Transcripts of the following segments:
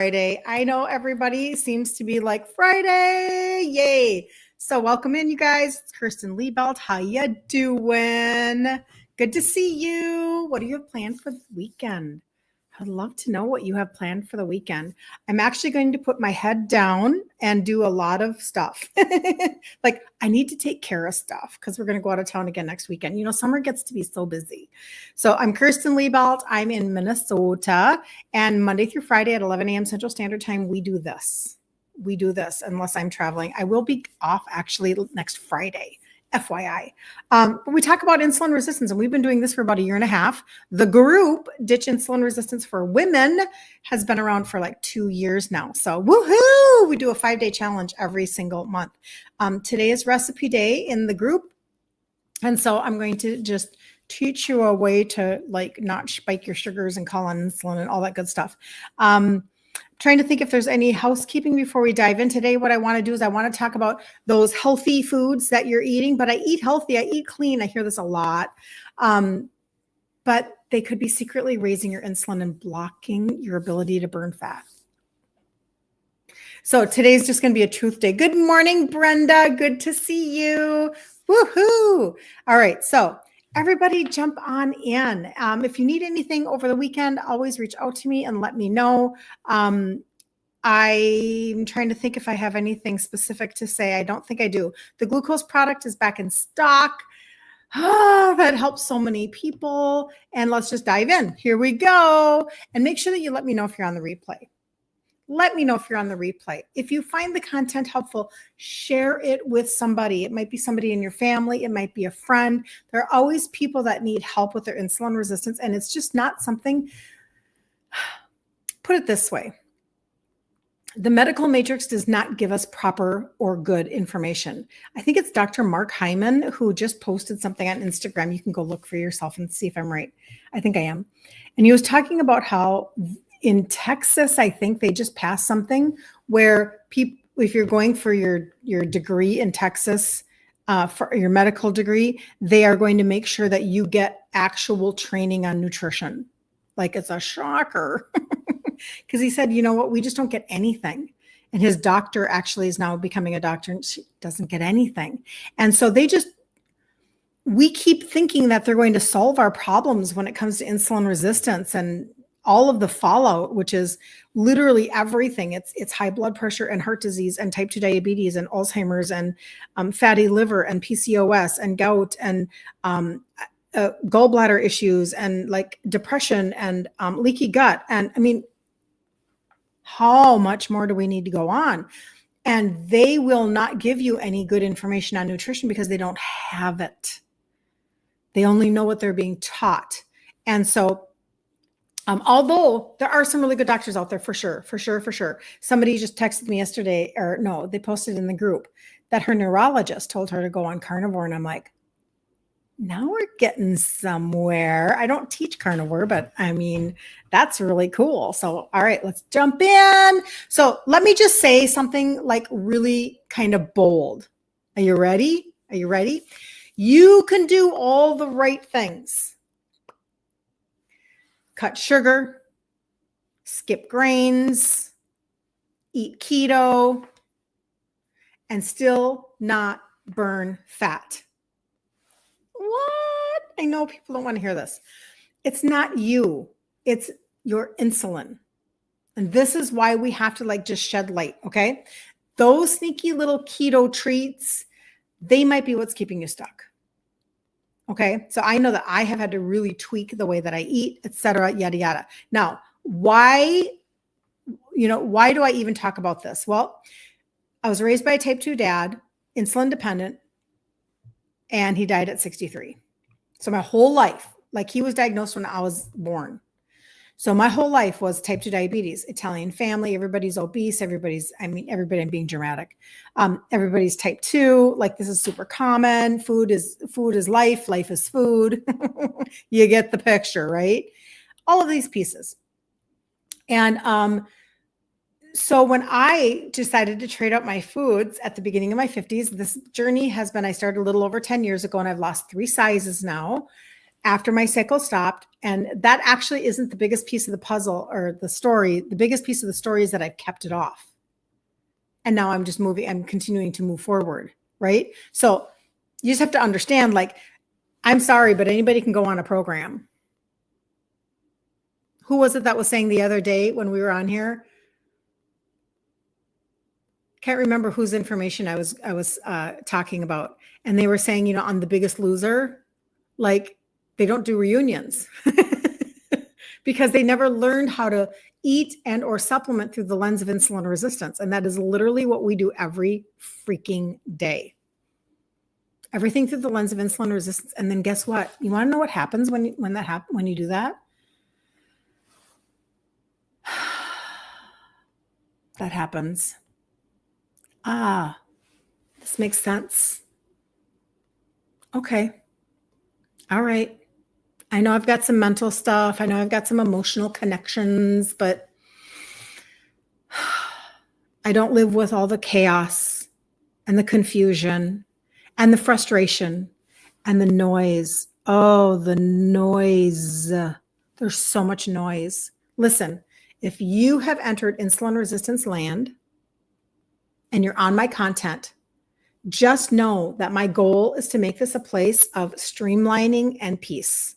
Friday. I know everybody seems to be like Friday, yay. So welcome in, you guys. It's Kirsten Liebelt. How you doing? Good to see you. What do you have planned for the weekend? I'd love to know what you have planned for the weekend. I'm actually going to put my head down and do a lot of stuff. Like I need to take care of stuff because we're going to go out of town again next weekend. You know, summer gets to be so busy. So I'm Kirsten Liebelt. I'm in Minnesota, and Monday through Friday at 11 a.m. Central Standard Time, we do this. We do this unless I'm traveling. I will be off actually next Friday. FYI. But we talk about insulin resistance, and we've been doing this for about a year and a half. The group Ditch Insulin Resistance for Women has been around for like 2 years now. So woohoo! We do a 5-day challenge every single month. Today is recipe day in the group. And so I'm going to just teach you a way to like not spike your sugars and call on insulin and all that good stuff. Trying to think if there's any housekeeping before we dive in today. What I want to do is I want to talk about those healthy foods that you're eating, but I eat healthy, I eat clean. I hear this a lot, but they could be secretly raising your insulin and blocking your ability to burn fat. So today's just going to be a truth day. Good morning, Brenda. Good to see you. Woohoo. All right. So everybody jump on in. If you need anything over the weekend, always reach out to me and let me know. I'm trying to think if I have anything specific to say. I don't think I do. The glucose product is back in stock. Oh, that helps so many people. And let's just dive in. Here we go. And make sure that you let me know if you're on the replay. Let me know if you're on the replay. If you find the content helpful, share it with somebody. It might be somebody in your family. It might be a friend. There are always people that need help with their insulin resistance, and it's just not something. Put it this way. The medical matrix does not give us proper or good information. I think it's Dr. Mark Hyman who just posted something on Instagram. You can go look for yourself and see if I'm right. I think I am. And he was talking about how in Texas, I think they just passed something where people, if you're going for your degree in Texas, for your medical degree, they are going to make sure that you get actual training on nutrition. Like it's a shocker. Because he said, you know what, we just don't get anything. And his doctor actually is now becoming a doctor and she doesn't get anything. And so we keep thinking that they're going to solve our problems when it comes to insulin resistance and all of the fallout, which is literally everything. It's high blood pressure and heart disease and type 2 diabetes and Alzheimer's and fatty liver and PCOS and gout and gallbladder issues and like depression and leaky gut. And I mean, how much more do we need to go on? And they will not give you any good information on nutrition because they don't have it. They only know what they're being taught. And so although there are some really good doctors out there for sure. Somebody just texted me yesterday, or no, they posted in the group that her neurologist told her to go on carnivore. And I'm like, now we're getting somewhere. I don't teach carnivore, but I mean, that's really cool. So, all right, let's jump in. So let me just say something like really kind of bold. Are you ready? Are you ready? You can do all the right things. Cut sugar, skip grains, eat keto, and still not burn fat. What? I know people don't want to hear this. It's not you. It's your insulin. And this is why we have to like just shed light, okay? Those sneaky little keto treats, they might be what's keeping you stuck. Okay, so I know that I have had to really tweak the way that I eat, et cetera, yada, yada. Now, why do I even talk about this? Well, I was raised by a type 2 dad, insulin dependent, and he died at 63. So my whole life, like he was diagnosed when I was born. So my whole life was type 2 diabetes, Italian family, everybody's obese, everybody, I'm being dramatic. Everybody's type 2, like this is super common. Food is life is food. You get the picture, right? All of these pieces. And so when I decided to trade out my foods at the beginning of my 50s, this journey has been, I started a little over 10 years ago and I've lost 3 sizes now. after my cycle stopped. And that actually isn't the biggest piece of the puzzle or the story. The biggest piece of the story is that I've kept it off. And now I'm continuing to move forward, right? So you just have to understand, like, I'm sorry, but anybody can go on a program. Who was it that was saying the other day when we were on here? Can't remember whose information I was talking about. And they were saying, you know, on The Biggest Loser, like, they don't do reunions because they never learned how to eat and or supplement through the lens of insulin resistance. And that is literally what we do every freaking day. Everything through the lens of insulin resistance. And then guess what? You want to know what happens when you do that? That happens. This makes sense. Okay. All right. I know I've got some mental stuff. I know I've got some emotional connections, but I don't live with all the chaos and the confusion and the frustration and the noise. Oh, the noise. There's so much noise. Listen, if you have entered insulin resistance land and you're on my content, just know that my goal is to make this a place of streamlining and peace.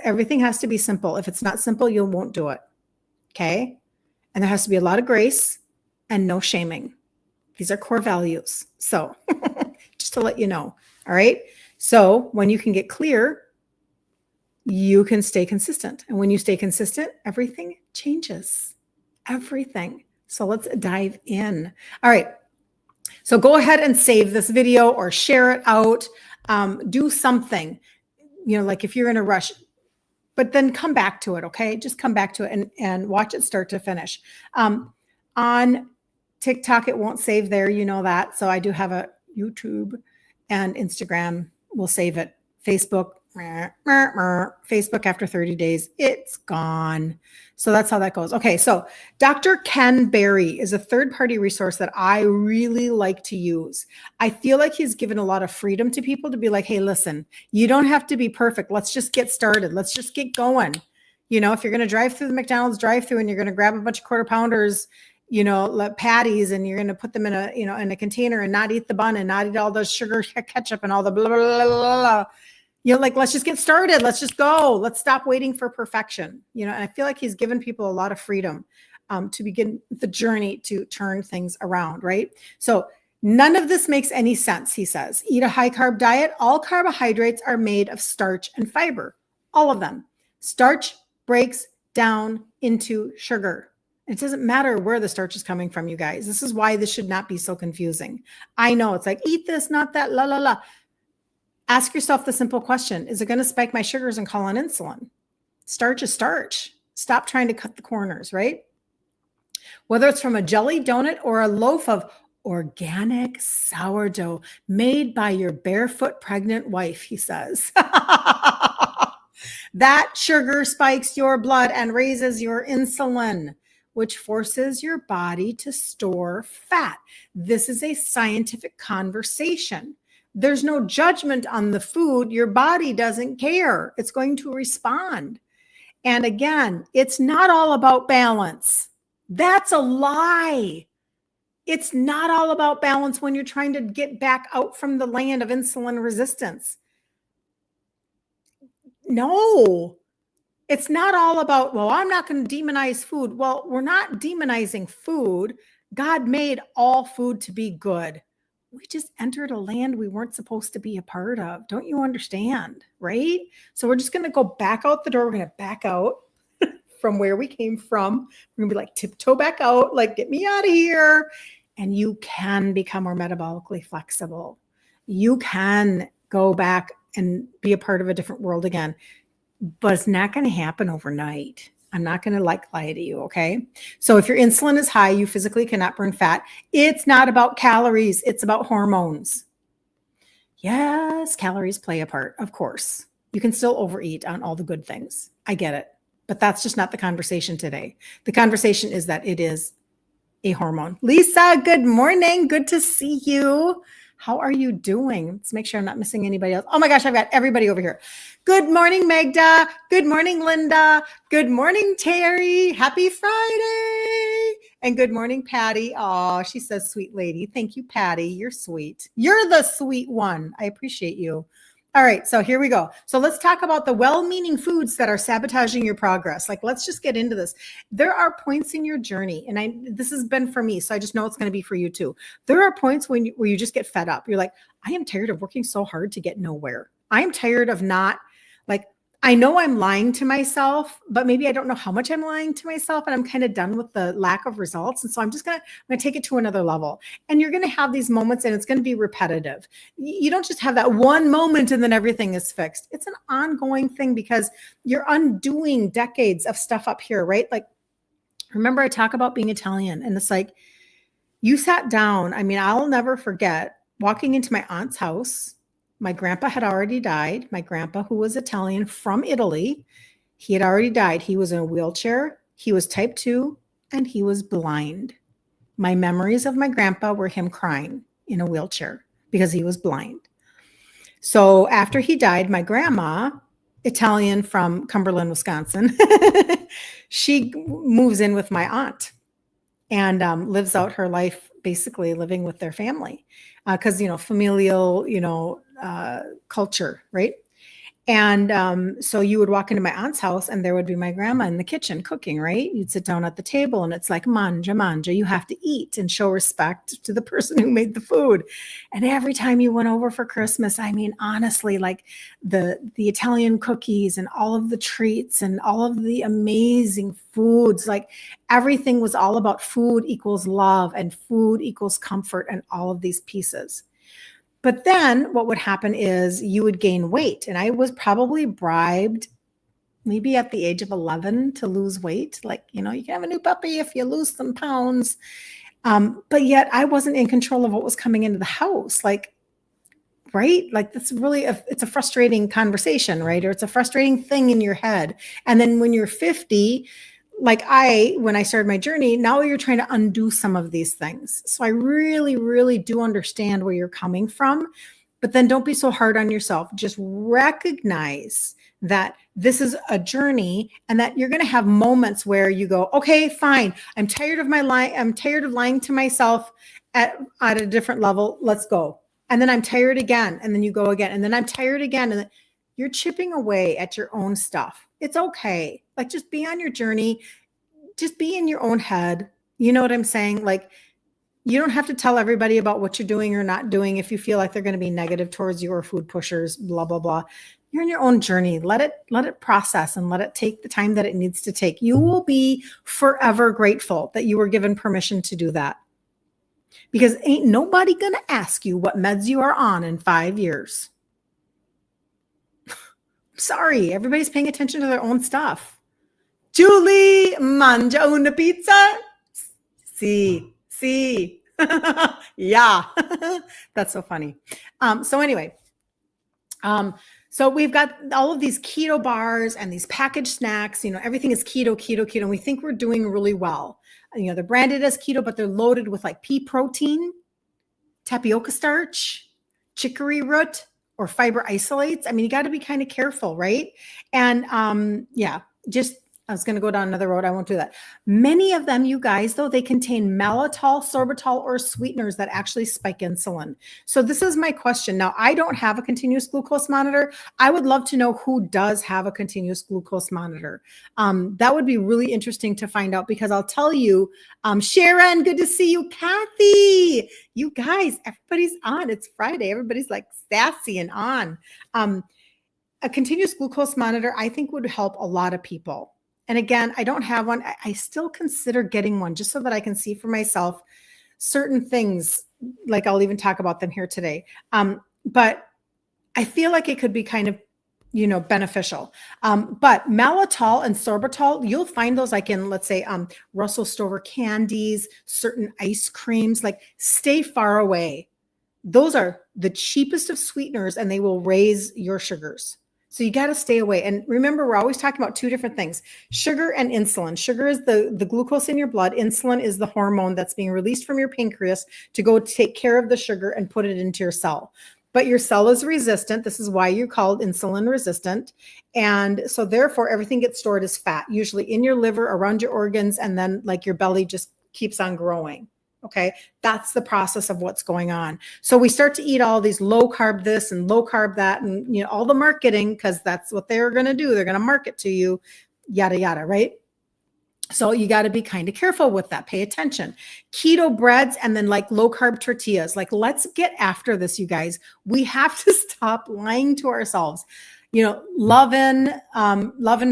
Everything has to be simple. If it's not simple, you won't do it. Okay? And there has to be a lot of grace and no shaming. These are core values. So just to let you know. All right. So when you can get clear, you can stay consistent. And when you stay consistent, everything changes. Everything. So let's dive in. All right. So go ahead and save this video or share it out. Do something, you know, like if you're in a rush, but then come back to it. Okay. Just come back to it and watch it start to finish. On TikTok, it won't save there. You know that. So I do have a YouTube and Instagram will save it. Facebook after 30 days, it's gone. So that's how that goes. Okay. So Dr. Ken Berry is a third-party resource that I really like to use. I feel like he's given a lot of freedom to people to be like, hey, listen, you don't have to be perfect. Let's just get started. Let's just get going. You know, if you're going to drive through the McDonald's drive-through and you're going to grab a bunch of quarter pounders, you know, patties, and you're going to put them in a container and not eat the bun and not eat all the sugar ketchup and all the blah, blah, blah, blah, blah. You know, like, let's just get started. Let's just go. Let's stop waiting for perfection. You know, and I feel like he's given people a lot of freedom to begin the journey to turn things around, right? So none of this makes any sense, he says. Eat a high carb diet. All carbohydrates are made of starch and fiber. All of them. Starch breaks down into sugar. It doesn't matter where the starch is coming from, you guys. This is why this should not be so confusing. I know it's like, eat this, not that, la, la, la. Ask yourself the simple question. Is it going to spike my sugars and call on insulin? Starch is starch. Stop trying to cut the corners, right? Whether it's from a jelly donut or a loaf of organic sourdough made by your barefoot pregnant wife, he says. That sugar spikes your blood and raises your insulin, which forces your body to store fat. This is a scientific conversation. There's no judgment on the food. Your body doesn't care. It's going to respond. And again, it's not all about balance. That's a lie. It's not all about balance when you're trying to get back out from the land of insulin resistance. No, it's not all about, well, I'm not going to demonize food. Well, we're not demonizing food. God made all food to be good. We just entered a land we weren't supposed to be a part of. Don't you understand? Right? So we're just going to go back out the door. We're going to back out from where we came from. We're going to be like, tiptoe back out, like, get me out of here. And you can become more metabolically flexible. You can go back and be a part of a different world again, but it's not going to happen overnight. I'm not going to lie to you. Okay. So if your insulin is high, you physically cannot burn fat. It's not about calories. It's about hormones. Yes, calories play a part. Of course, you can still overeat on all the good things. I get it, but that's just not the conversation today. The conversation is that it is a hormone. Lisa, good morning. Good to see you. How are you doing? Let's make sure I'm not missing anybody else. Oh my gosh, I've got everybody over here. Good morning, Magda. Good morning, Linda. Good morning, Terry. Happy Friday. And good morning, Patty. Oh, she says, sweet lady. Thank you, Patty. You're sweet. You're the sweet one. I appreciate you. All right, so here we go. So let's talk about the well-meaning foods that are sabotaging your progress. Like, let's just get into this. There are points in your journey, and this has been for me, so I just know it's going to be for you too. There are points where you just get fed up. You're like, I am tired of working so hard to get nowhere. I am tired of not, like, I know I'm lying to myself, but maybe I don't know how much I'm lying to myself, and I'm kind of done with the lack of results. And so I'm going to take it to another level. And you're going to have these moments, and it's going to be repetitive. You don't just have that one moment and then everything is fixed. It's an ongoing thing because you're undoing decades of stuff up here, right? Like, remember I talk about being Italian, and it's like, you sat down. I mean, I'll never forget walking into my aunt's house. My grandpa had already died. My grandpa, who was Italian from Italy, he had already died. He was in a wheelchair. He was type 2, and he was blind. My memories of my grandpa were him crying in a wheelchair because he was blind. So after he died, my grandma, Italian from Cumberland, Wisconsin, she moves in with my aunt and lives out her life basically living with their family because, familial, culture, right? And so you would walk into my aunt's house and there would be my grandma in the kitchen cooking, right? You'd sit down at the table and it's like, manja, you have to eat and show respect to the person who made the food. And every time you went over for Christmas, I mean, honestly, like the Italian cookies and all of the treats and all of the amazing foods, like everything was all about food equals love and food equals comfort and all of these pieces. But then what would happen is you would gain weight. And I was probably bribed maybe at the age of 11 to lose weight. Like, you can have a new puppy if you lose some pounds. But yet I wasn't in control of what was coming into the house. Like, right? Like that's really, it's a frustrating conversation, right? Or it's a frustrating thing in your head. And then when you're 50, like when I started my journey, now you're trying to undo some of these things. So I really, really do understand where you're coming from, but then don't be so hard on yourself. Just recognize that this is a journey and that you're going to have moments where you go, okay, fine. I'm tired of I'm tired of lying to myself at a different level. Let's go. And then I'm tired again. And then you go again. And then I'm tired again. And then you're chipping away at your own stuff. It's okay. Like, just be on your journey. Just be in your own head. You know what I'm saying? Like, you don't have to tell everybody about what you're doing or not doing if you feel like they're going to be negative towards you or food pushers, blah, blah, blah. You're in your own journey. Let it process and let it take the time that it needs to take. You will be forever grateful that you were given permission to do that. Because ain't nobody going to ask you what meds you are on in 5 years. Sorry, everybody's paying attention to their own stuff. Julie, mangia una pizza? Sí. Yeah. That's so funny. So anyway, so we've got all of these keto bars and these packaged snacks, everything is keto. And we think we're doing really well. They're branded as keto, but they're loaded with like pea protein, tapioca starch, chicory root, or fiber isolates. I mean, you got to be kind of careful, right? And I was going to go down another road. I won't do that. Many of them, you guys, though, they contain maltitol, sorbitol, or sweeteners that actually spike insulin. So this is my question. Now, I don't have a continuous glucose monitor. I would love to know who does have a continuous glucose monitor. That would be really interesting to find out because I'll tell you, Sharon, good to see you. Kathy, you guys, everybody's on. It's Friday. Everybody's like sassy and on. A continuous glucose monitor, I think, would help a lot of people. And again, I don't have one. I still consider getting one just so that I can see for myself certain things. Like I'll even talk about them here today. But I feel like it could be kind of, beneficial. But maltitol and sorbitol, you'll find those like in, let's say, Russell Stover candies, certain ice creams, like stay far away. Those are the cheapest of sweeteners and they will raise your sugars. So you got to stay away. And remember, we're always talking about two different things, sugar and insulin. Sugar is the glucose in your blood. Insulin is the hormone that's being released from your pancreas to go take care of the sugar and put it into your cell. But your cell is resistant. This is why you're called insulin resistant. And so therefore, everything gets stored as fat, usually in your liver, around your organs, and then like your belly just keeps on growing. Okay, that's the process of what's going on. So we start to eat all these low carb this and low carb that, and all the marketing, because that's what they're going to do. They're going to market to you, yada yada, right? So you got to be kind of careful with that. Pay attention. Keto breads and then like low carb tortillas. Like, let's get after this, you guys. We have to stop lying to ourselves. Lovin'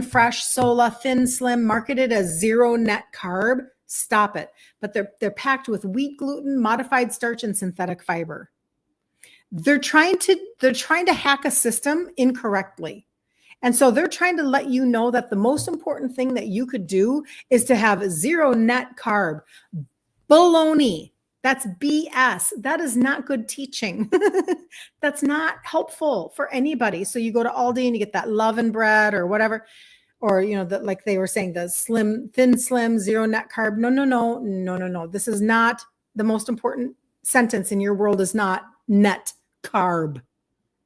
Fresh, Sola, Thin Slim, marketed as zero net carb. Stop it. But they're packed with wheat gluten, modified starch, and synthetic fiber. They're trying to hack a system incorrectly. And so they're trying to let you know that the most important thing that you could do is to have zero net carb. Baloney. That's BS. That is not good teaching. That's not helpful for anybody. So you go to Aldi and you get that Lovin' bread or whatever, or like they were saying, the thin slim, zero net carb. No. This is not the most important sentence in your world. Is not net carb,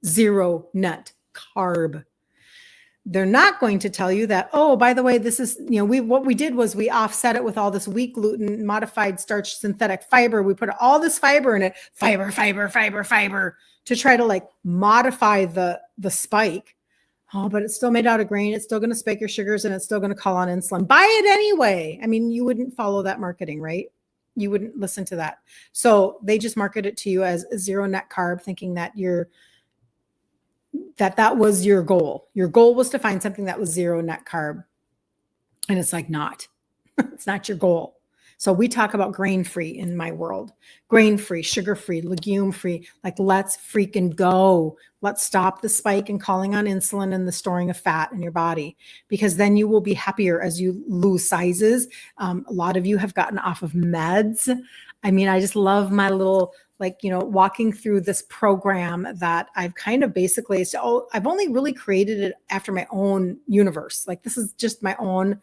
zero net carb. They're not going to tell you that, oh, by the way, this is, what we did was we offset it with all this wheat gluten, modified starch, synthetic fiber. We put all this fiber in it, fiber, to try to like modify the spike. Oh, but it's still made out of grain. It's still going to spike your sugars and it's still going to call on insulin. Buy it anyway. I mean, you wouldn't follow that marketing, right? You wouldn't listen to that. So they just market it to you as zero net carb, thinking that that was your goal. Your goal was to find something that was zero net carb. And it's like, not. It's not your goal. So we talk about grain-free in my world. Grain-free, sugar-free, legume-free. Like, let's freaking go. Let's stop the spike and calling on insulin and the storing of fat in your body, because then you will be happier as you lose sizes. A lot of you have gotten off of meds. I mean, I just love my little, walking through this program that I've kind of basically, I've only really created it after my own universe. Like, this is just my own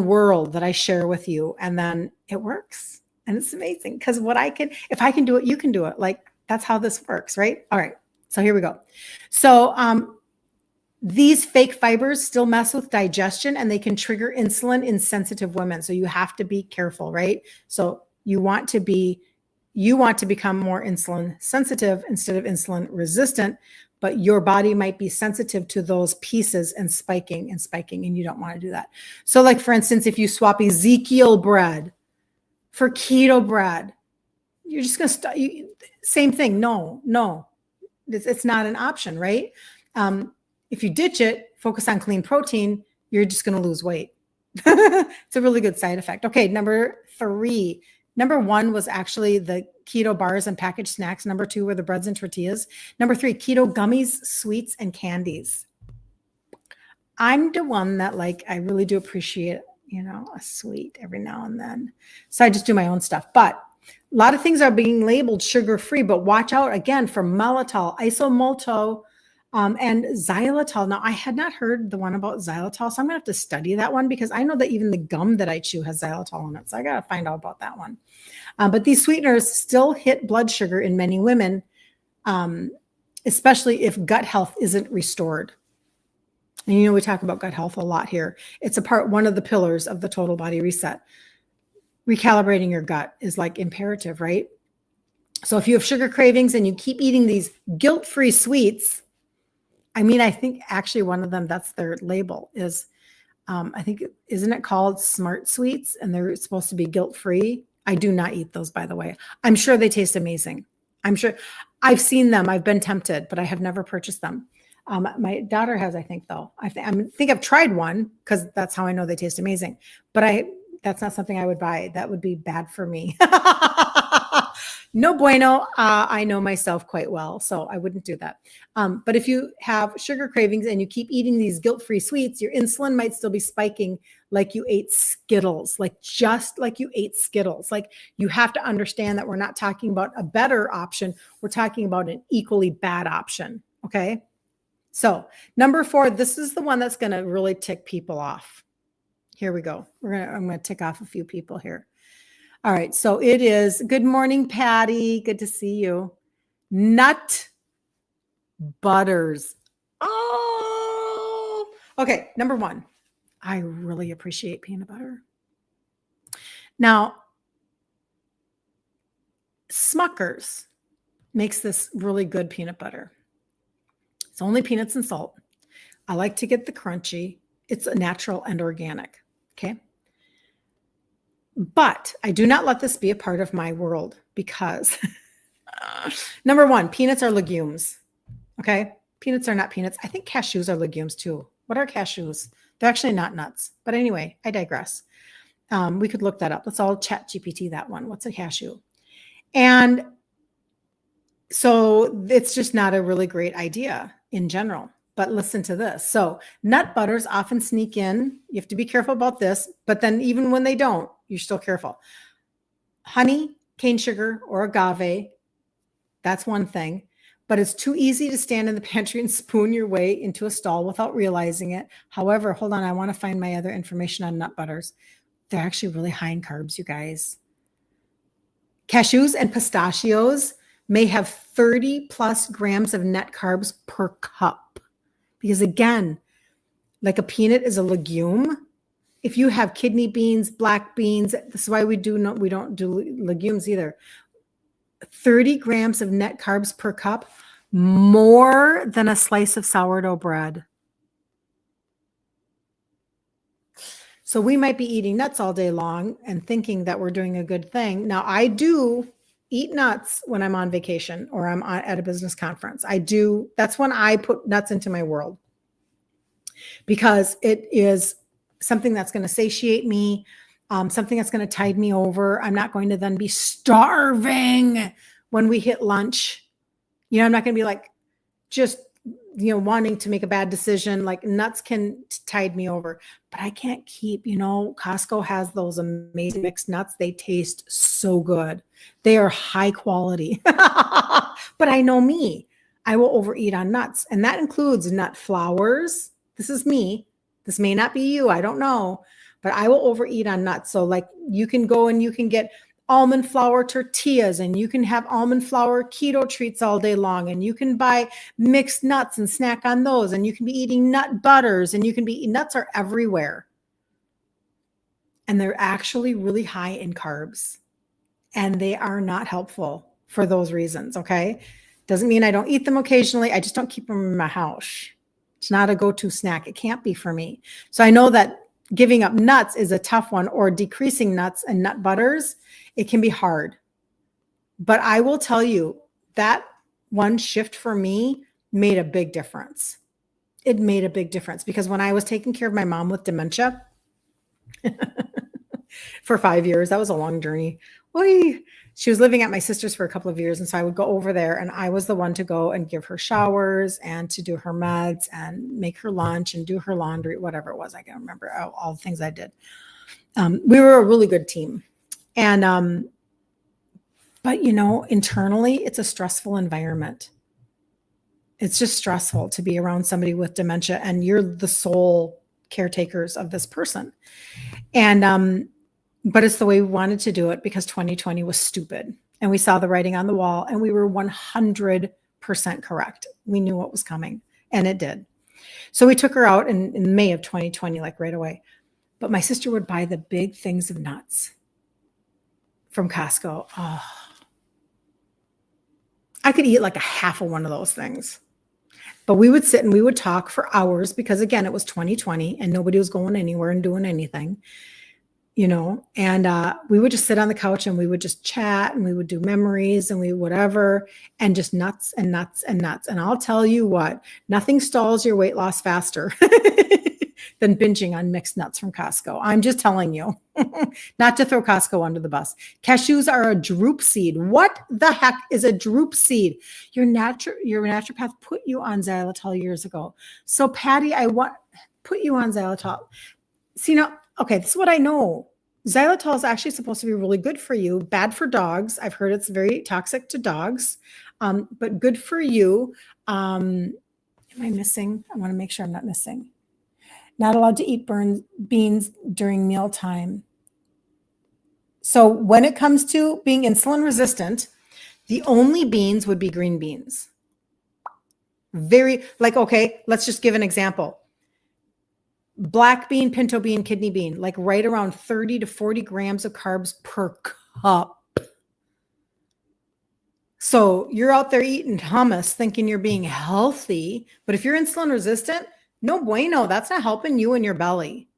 world that I share with you. And then it works. And it's amazing, because if I can do it, you can do it. Like, that's how this works, right? All right. So here we go. So these fake fibers still mess with digestion, and they can trigger insulin in sensitive women. So you have to be careful, right? So you want to become more insulin sensitive instead of insulin resistant, but your body might be sensitive to those pieces and spiking, and you don't want to do that. So like, for instance, if you swap Ezekiel bread for keto bread, you're just going to start, same thing. No, it's not an option, right? If you ditch it, focus on clean protein, you're just going to lose weight. It's a really good side effect. Okay. Number 1 was actually the keto bars and packaged snacks. Number 2 were the breads and tortillas. Number 3, keto gummies, sweets, and candies. I'm the one that I really do appreciate, a sweet every now and then. So I just do my own stuff. But a lot of things are being labeled sugar-free, but watch out again for maltol, isomaltol, and xylitol. Now, I had not heard the one about xylitol, so I'm gonna have to study that one, because I know that even the gum that I chew has xylitol in it. So I gotta find out about that one. But these sweeteners still hit blood sugar in many women, especially if gut health isn't restored. And we talk about gut health a lot here. It's one of the pillars of the total body reset. Recalibrating your gut is imperative, right? So if you have sugar cravings and you keep eating these guilt-free sweets, I think actually one of them, that's their label, is isn't it called Smart Sweets? And they're supposed to be guilt-free. I do not eat those, by the way. I'm sure they taste amazing. I'm sure I've seen them. I've been tempted, but I have never purchased them. My daughter has, I think, though. I think I've tried one, because that's how I know they taste amazing. But that's not something I would buy. That would be bad for me. No bueno. I know myself quite well, so I wouldn't do that. But if you have sugar cravings and you keep eating these guilt-free sweets, your insulin might still be spiking like you ate Skittles, just like you ate Skittles. You have to understand that we're not talking about a better option. We're talking about an equally bad option, okay? So number 4, this is the one that's going to really tick people off. Here we go. I'm going to tick off a few people here. All right. So it is, good morning, Patty. Good to see you. Nut butters. Oh, okay. Number 1, I really appreciate peanut butter. Now, Smucker's makes this really good peanut butter. It's only peanuts and salt. I like to get the crunchy. It's natural and organic. Okay. But I do not let this be a part of my world because number 1, peanuts are legumes. Okay. Peanuts are not peanuts. I think cashews are legumes too. What are cashews? They're actually not nuts. But anyway, I digress. We could look that up. Let's all chat GPT that one. What's a cashew? And so it's just not a really great idea in general. But listen to this. So nut butters often sneak in. You have to be careful about this. But then even when they don't, you're still careful. Honey, cane sugar, or agave, that's one thing. But it's too easy to stand in the pantry and spoon your way into a stall without realizing it. However, hold on. I want to find my other information on nut butters. They're actually really high in carbs, you guys. Cashews and pistachios may have 30 plus grams of net carbs per cup. Because again, like a peanut is a legume. If you have kidney beans, black beans, this is why we don't do legumes either. 30 grams of net carbs per cup, more than a slice of sourdough bread. So we might be eating nuts all day long and thinking that we're doing a good thing. Now, I do eat nuts when I'm on vacation or I'm at a business conference. I do. That's when I put nuts into my world because it is something that's going to satiate me, something that's going to tide me over. I'm not going to then be starving when we hit lunch. I'm not going to be like just, wanting to make a bad decision. Like nuts can tide me over, but I can't keep, Costco has those amazing mixed nuts. They taste so good. They are high quality, but I know me, I will overeat on nuts. And that includes nut flours. This is me. This may not be you. I don't know, but I will overeat on nuts. So like you can go and you can get almond flour tortillas and you can have almond flour keto treats all day long. And you can buy mixed nuts and snack on those. And you can be eating nut butters and nuts are everywhere. And they're actually really high in carbs and they are not helpful for those reasons. Okay. Doesn't mean I don't eat them occasionally. I just don't keep them in my house. It's not a go-to snack. It can't be for me. So I know that giving up nuts is a tough one, or decreasing nuts and nut butters. It can be hard. But I will tell you that one shift for me made a big difference. It made a big difference because when I was taking care of my mom with dementia for 5 years, that was a long journey. She was living at my sister's for a couple of years. And so I would go over there and I was the one to go and give her showers and to do her meds and make her lunch and do her laundry, whatever it was. I can't remember all the things I did. We were a really good team. And, but internally it's a stressful environment. It's just stressful to be around somebody with dementia and you're the sole caretakers of this person. And, but it's the way we wanted to do it because 2020 was stupid and we saw the writing on the wall and we were 100% correct. We knew what was coming and it did. So we took her out in May of 2020, like right away. But my sister would buy the big things of nuts from Costco. Oh, I could eat like a half of one of those things. But we would sit and we would talk for hours because again, it was 2020 and nobody was going anywhere and doing anything. And we would just sit on the couch and we would just chat and we would do memories and we whatever, and just nuts and nuts and nuts. And I'll tell you what, nothing stalls your weight loss faster than binging on mixed nuts from Costco. I'm just telling you, not to throw Costco under the bus. Cashews are a droop seed. What the heck is a droop seed? Your naturopath put you on xylitol years ago. So Patty, put you on xylitol. See now, okay, this is what I know. Xylitol is actually supposed to be really good for you, bad for dogs. I've heard it's very toxic to dogs, but good for you. And Am I missing? I want to make sure I'm not missing. Not allowed to eat beans during mealtime. So when it comes to being insulin resistant, the only beans would be green beans. Okay, let's just give an example. Black bean, pinto bean, kidney bean, like right around 30 to 40 grams of carbs per cup. So you're out there eating hummus thinking you're being healthy, but if you're insulin resistant, no bueno, that's not helping you in your belly.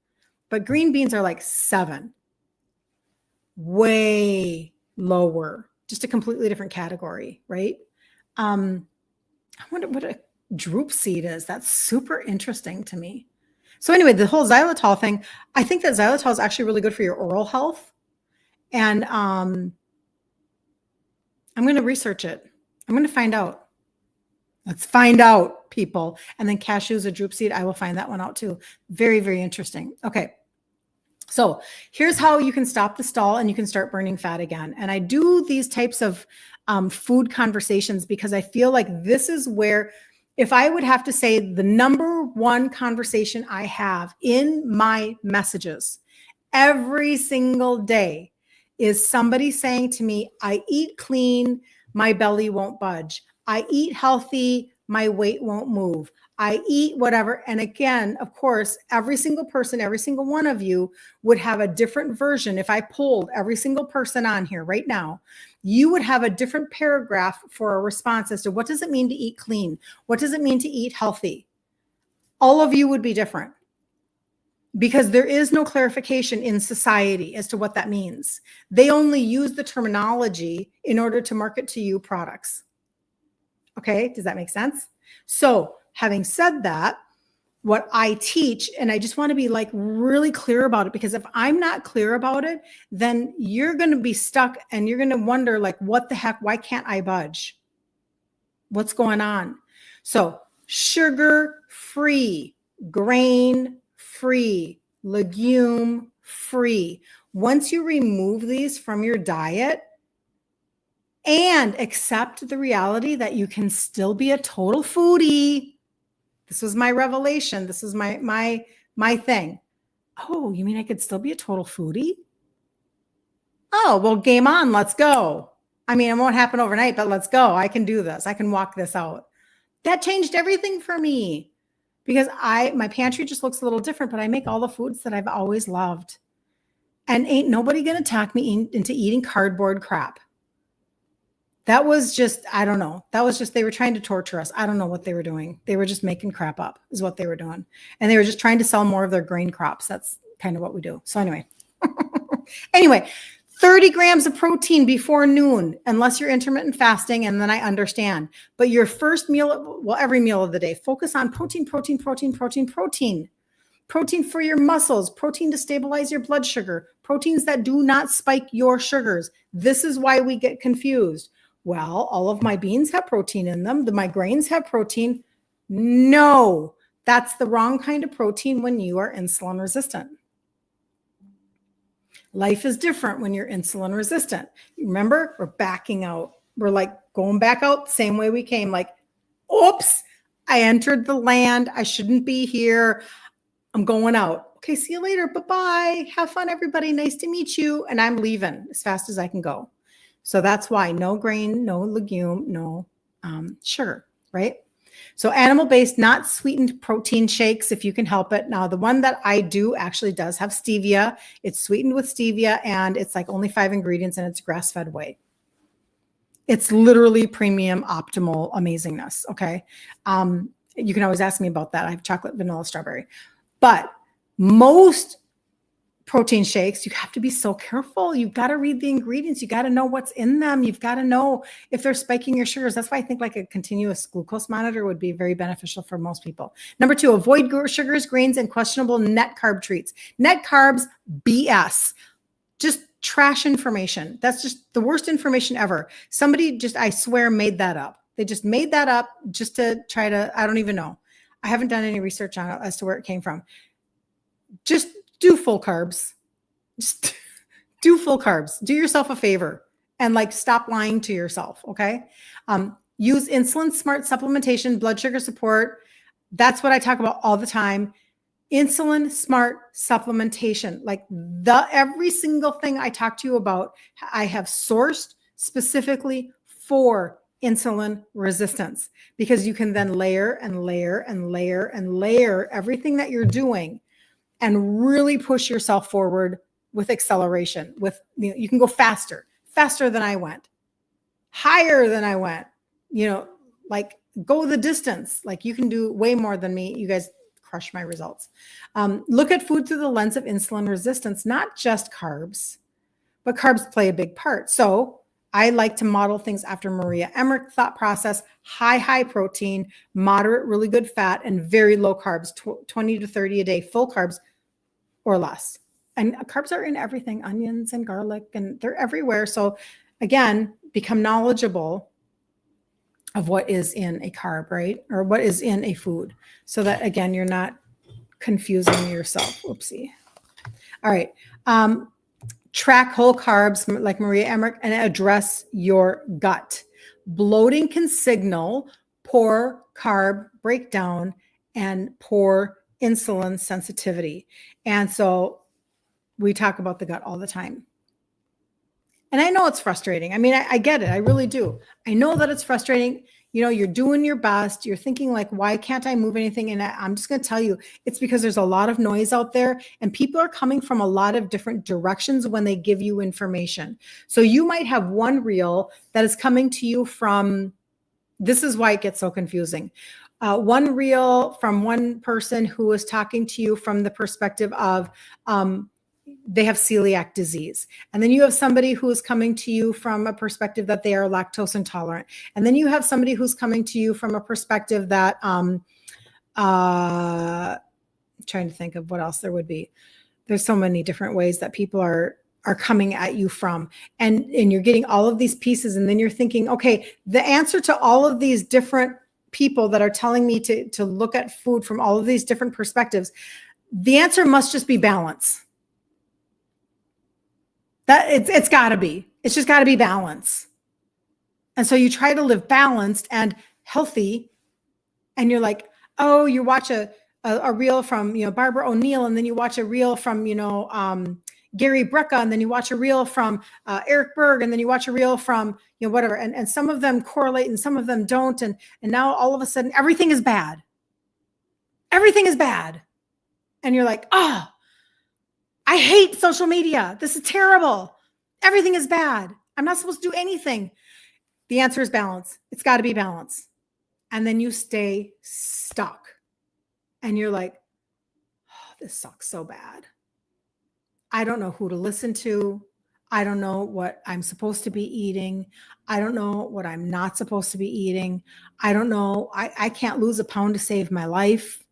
But green beans are like 7, way lower, just a completely different category, right? I wonder what a droop seed is. That's super interesting to me. So anyway, the whole xylitol thing, I think that xylitol is actually really good for your oral health. And I'm going to research it. I'm going to find out. Let's find out, people. And then cashews, a droop seed, I will find that one out too. Very, very interesting. Okay. So here's how you can stop the stall and you can start burning fat again. And I do these types of food conversations because I feel like this is where, if I would have to say the number one conversation I have in my messages every single day is somebody saying to me, I eat clean, my belly won't budge. I eat healthy, my weight won't move. I eat whatever. And again, of course, every single person, every single one of you would have a different version. If I polled every single person on here right now, you would have a different paragraph for a response as to what does it mean to eat clean? What does it mean to eat healthy? All of you would be different because there is no clarification in society as to what that means. They only use the terminology in order to market to you products. Okay, does that make sense? So having said that, what I teach, and I just want to be like really clear about it, because if I'm not clear about it, then you're going to be stuck and you're going to wonder like, what the heck, why can't I budge? What's going on? So sugar free, grain free, legume free. Once you remove these from your diet, and accept the reality that you can still be a total foodie. This was my revelation. This is my thing. Oh, you mean I could still be a total foodie? Oh, well, game on. Let's go. I mean, it won't happen overnight, but let's go. I can do this. I can walk this out. That changed everything for me because my pantry just looks a little different, but I make all the foods that I've always loved. And ain't nobody going to talk me into eating cardboard crap. That was just, I don't know. That was just, they were trying to torture us. I don't know what they were doing. They were just making crap up is what they were doing. And they were just trying to sell more of their grain crops. That's kind of what we do. So anyway, 30 grams of protein before noon, unless you're intermittent fasting. And then I understand, but your first meal, well, every meal of the day, focus on protein, protein, protein, protein, protein. Protein for your muscles, protein to stabilize your blood sugar, proteins that do not spike your sugars. This is why we get confused. Well, all of my beans have protein in them. My grains have protein. No, that's the wrong kind of protein when you are insulin resistant. Life is different when you're insulin resistant. Remember, we're backing out. We're like going back out the same way we came. Like, oops, I entered the land. I shouldn't be here. I'm going out. Okay, see you later. Bye-bye. Have fun, everybody. Nice to meet you. And I'm leaving as fast as I can go. So that's why no grain, no legume, no sugar, right? So animal-based, not sweetened protein shakes, if you can help it. Now, the one that I do actually does have stevia. It's sweetened with stevia, and it's like only 5 ingredients, and it's grass-fed whey. It's literally premium, optimal amazingness, okay? You can always ask me about that. I have chocolate, vanilla, strawberry. But most protein shakes, you have to be so careful. You've got to read the ingredients. You got to know what's in them. You've got to know if they're spiking your sugars. That's why I think like a continuous glucose monitor would be very beneficial for most people. Number 2, avoid sugars, grains, and questionable net carb treats. Net carbs, BS. Just trash information. That's just the worst information ever. Somebody just, I swear, made that up. They just made that up just to try to, I don't even know. I haven't done any research on it as to where it came from. Just do full carbs. Just do full carbs. Do yourself a favor and like stop lying to yourself. Okay. Use insulin smart supplementation, blood sugar support. That's what I talk about all the time. Insulin smart supplementation. Like every single thing I talk to you about, I have sourced specifically for insulin resistance, because you can then layer and layer and layer and layer everything that you're doing and really push yourself forward with acceleration. With, you can go faster than I went, higher than I went, like go the distance. Like you can do way more than me. You guys crush my results. Look at food through the lens of insulin resistance, not just carbs, but carbs play a big part. So I like to model things after Maria Emmerich thought process: high protein, moderate, really good fat, and very low carbs, 20 to 30 a day, full carbs or less. And carbs are in everything, onions and garlic, and they're everywhere. So again, become knowledgeable of what is in a carb, right? Or what is in a food, so that, again, you're not confusing yourself. Oopsie. All right. Track whole carbs like Maria Emmerich and address your gut. Bloating can signal poor carb breakdown and poor insulin sensitivity. And so we talk about the gut all the time. And I know it's frustrating. I mean, I get it. I really do. I know that it's frustrating. You're doing your best. You're thinking like, why can't I move anything? And I'm just going to tell you, it's because there's a lot of noise out there and people are coming from a lot of different directions when they give you information. So you might have one reel that is coming to you from, this is why it gets so confusing. One reel from one person who is talking to you from the perspective of, they have celiac disease. And then you have somebody who is coming to you from a perspective that they are lactose intolerant. And then you have somebody who's coming to you from a perspective that, I'm trying to think of what else there would be. There's so many different ways that people are coming at you from, and you're getting all of these pieces. And then you're thinking, okay, the answer to all of these different people that are telling me to look at food from all of these different perspectives, the answer must just be balance. That it's got to be. It's just got to be balance. And so you try to live balanced and healthy, and you're like, oh, you watch a reel from Barbara O'Neill, and then you watch a reel from Gary Brecka, and then you watch a reel from Eric Berg, and then you watch a reel from whatever, and some of them correlate and some of them don't, and now all of a sudden everything is bad. Everything is bad, and you're like, oh, I hate social media. This is terrible. Everything is bad. I'm not supposed to do anything. The answer is balance. It's got to be balance. And then you stay stuck. And you're like, oh, this sucks so bad. I don't know who to listen to. I don't know what I'm supposed to be eating. I don't know what I'm not supposed to be eating. I don't know. I can't lose a pound to save my life.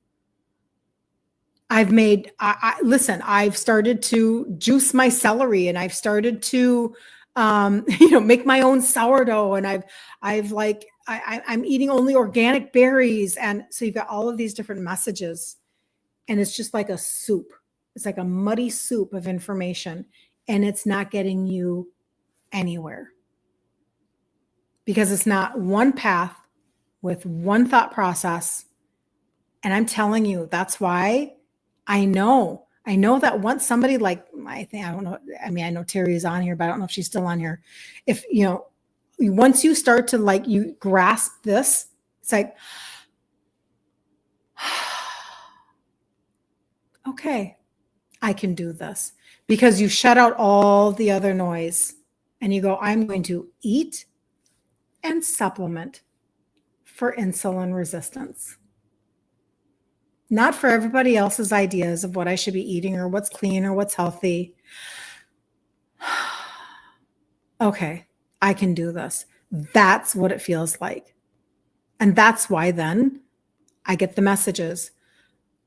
Listen, I've started to juice my celery, and I've started to, make my own sourdough, and I'm eating only organic berries. And so you've got all of these different messages, and it's just like a soup. It's like a muddy soup of information, and it's not getting you anywhere because it's not one path with one thought process. And I'm telling you, that's why I know that once somebody like, I don't know. I mean, I know Terry is on here, but I don't know if she's still on here. If, once you start to you grasp this, it's like, okay, I can do this, because you shut out all the other noise and you go, I'm going to eat and supplement for insulin resistance. Not for everybody else's ideas of what I should be eating or what's clean or what's healthy. Okay, I can do this. That's what it feels like. And that's why then I get the messages.